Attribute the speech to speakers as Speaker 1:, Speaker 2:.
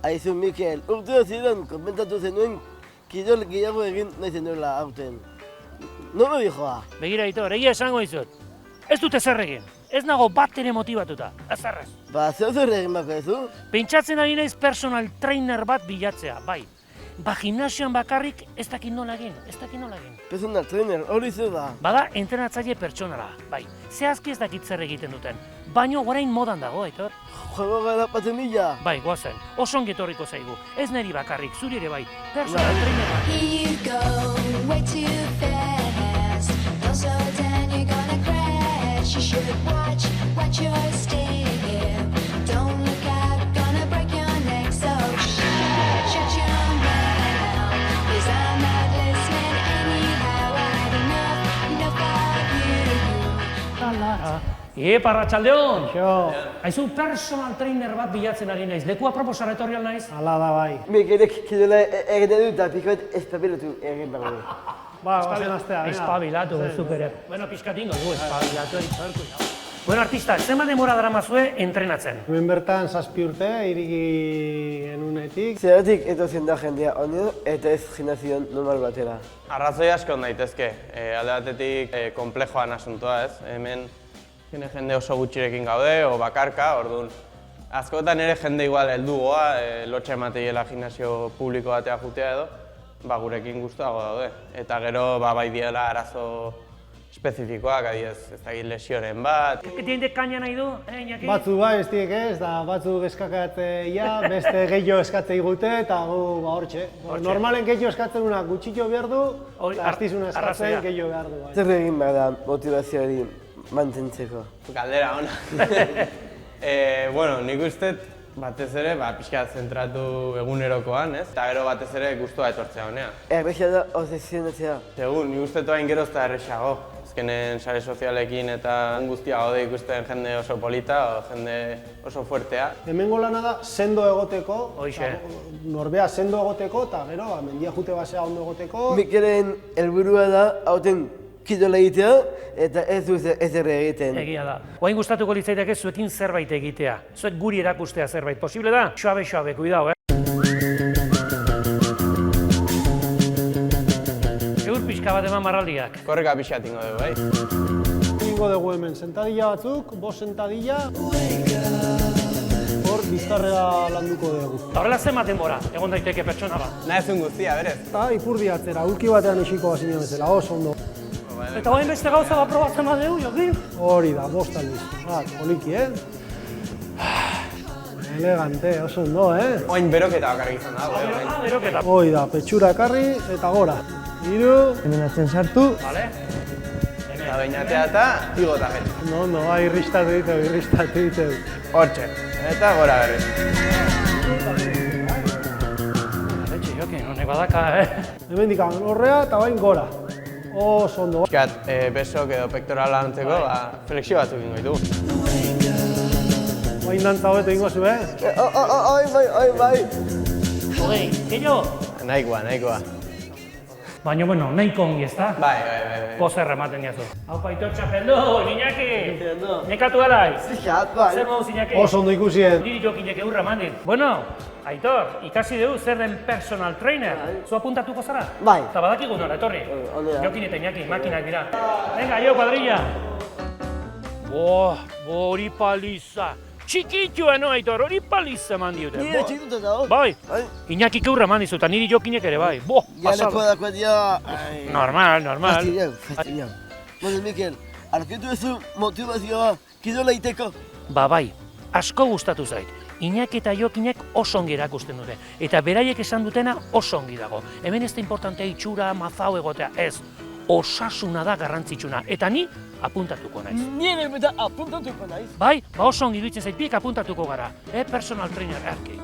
Speaker 1: Aizu, Mikel, urte ziren komentatu zenuen kirol gehiago egin nahi zenuela aurten. Nola dijoa?
Speaker 2: Begira, Aitor, egia esango dizut. Ez dute zer egin. Ez nago bat ere motibatuta. Ezerrez.
Speaker 1: Ba, zer egin bako ezu?
Speaker 2: Pentsatzen ari naiz personal trainer bat bilatzea, bai. Ba, gimnasioan bakarrik ez dakit nola egin,
Speaker 1: Personal trainer, hori zer da?
Speaker 2: Bada, entrenatzaile pertsonala, bai. Zehazki ez dakit zer egiten duten. Baino orain modan dago, Aitor.
Speaker 1: Jogo gara patenila?
Speaker 2: Bai, goazen. Oso ongi etorriko zaigu. Ez niri bakarrik, zuri ere bai. Personal trainer bat.
Speaker 3: Here you go, way too fast. Don't slow down, you're gonna crash. You should watch your step. Don't look out, gonna break your neck. So shut your mouth, 'cause I'm not listening anyhow. I had enough of you.
Speaker 2: Arratsaldeon! Aizu, personal trainer bat bilatzen ari naiz. Lekua proposara etorri al naiz?
Speaker 4: Hala da bai.
Speaker 1: Mikelek kirola egin du eta pikoet espabilatu egin dago.
Speaker 4: Ba, goazen astea, venga.
Speaker 2: Espabilatu, zuk ere. Bueno, pixkatingo du, espabilatu. Bueno, artista, zenbat denbora daramazue entrenatzen?
Speaker 4: Hemen bertan 7 urte, iriki genunetik.
Speaker 1: Zeratik etortzen da jendea onero eta ez gimnazion normal batera.
Speaker 5: Arrazoi asko daitezke. Alde batetik konplejoan asuntoa, ez? Hemen jende oso gutxirekin gaude, o bakarka, orduan. Askotan ere jende igual heldugoa, lotxa emateiela gimnasio publiko batea jutea edo, ba gurekin gustuago daude. Eta gero bai diela arazo espezifikoak, adibidez, ez dakit lesioren bat.
Speaker 2: Que tiende kaina nahi du, Iñaki?
Speaker 4: Batzu bai, ez diek ez, da batzuk eskatzea, beste gehiago eskatzei gute, eta gu ba hortxe. Normalen gehiago eskatzen una gutxillo behar du, artizuna eskatzen gehiago behar du.
Speaker 1: Zer egin behar da motivazioari mantentzeko?
Speaker 5: Galdera ona. Bueno, nik uste batez ere, pixka zentratu egunerokoan, ez? Eta gero batez ere gustua etortzea honea.
Speaker 1: Errexia da obsesionatzea.
Speaker 5: Segun, nik uste toain geroz eta errexago. Azkenen sare sozialekin eta guztia gaude ikusten jende oso polita, jende oso fuertea.
Speaker 4: Hemengo lana da sendo egoteko,
Speaker 2: Hoixe.
Speaker 4: norbea sendo egoteko, eta gero mendia jute basea ondo egoteko.
Speaker 1: Mikelen helburua da hauten kirola egitea eta ez du ezer egiten.
Speaker 2: Egia da. Oain gustatuko litzaidake zuekin zerbait egitea. Zuek guri erakustea zerbait. Posible da? Suabe, cuidao, Eur pixka bat eman marraldiak.
Speaker 5: Korreka pixat ingo dugu, bai?
Speaker 4: Ingo dugu hemen sentadilla batzuk, 5 sentadilla. Hor bizkarrera landuko dugu.
Speaker 2: Eta horrela zenbat denbora, egon daiteke pertsona bat.
Speaker 5: Nahezun guztia, berez.
Speaker 4: Eta ipurdi atzera, ulki batean isiko bazina bezala, oso ondo.
Speaker 2: Eta oain beste gauza bat probatzen badeu, Jokin?
Speaker 4: Hori da, 5 aldiz. Poliki, Elegante, oso ondo,
Speaker 5: Oain beroketa bakarrik izan dago,
Speaker 2: Beroketa.
Speaker 4: Hoi da, petxura ekarri eta gora. 3, hemen atzen sartu.
Speaker 2: Vale?
Speaker 5: Eta bainatea eta igota gero.
Speaker 4: No, irristatu ditu.
Speaker 5: Hortxe, eta gora berriz.
Speaker 2: Etxe, Jokin, honek badaka,
Speaker 4: Hemen dikamen horrea eta bain gora. Oso ondo.
Speaker 5: Piskat, besok edo pektorala antzeko, flexio batzuk ingo ditugu.
Speaker 4: Bain dantza hobeto ingo zu,
Speaker 1: Oi, bai.
Speaker 2: Hogei, gehiago?
Speaker 5: Nahikoa.
Speaker 2: Baina, bueno, nahiko ongi ez da?
Speaker 5: Bai.
Speaker 2: Pozer ematen diazu. Hau Aitor txapeldu, Iñaki! Nekatu alaiz?
Speaker 1: Zixat, bai.
Speaker 2: Zer moduz, Iñaki?
Speaker 4: Oso ondo ikusien.
Speaker 2: Niri Jokinek eurra mandit. Bueno, Aitor, ikasi dugu zer den personal trainer. Zu apuntatuko zara?
Speaker 1: Bai.
Speaker 2: Eta badakigu nola, etorri.
Speaker 1: Ondea.
Speaker 2: Jokin eta Iñaki, makinak dira. Venga, jo, kuadrilla! Hori paliza! Txikitxua, no, Aitor, hori paliza eman diote.
Speaker 1: Nire txikuta da,
Speaker 2: Bai,
Speaker 1: Bai.
Speaker 2: Iñaki keurra eman dizu, eta niri Jokinek ere, bai.
Speaker 1: Gana
Speaker 2: Pasada.
Speaker 1: dakoa dia...
Speaker 2: Normal.
Speaker 1: Fastidiau. Bueno, Mikel, arkitu ezu motivazioa kirola egiteko?
Speaker 2: Bai, asko gustatu zait. Iñaki eta Jokinek oso ongi erakusten dute. Eta beraiek esan dutena oso ongi dago. Hemen ez da importantea itxura, mazau egotea, ez. Osasuna da garrantzitsuna. Eta ni apuntatuko naiz.
Speaker 1: Nire beta apuntatuko naiz.
Speaker 2: Bai, oso ongi duitzen zait, biek apuntatuko gara. Personal trainer erki.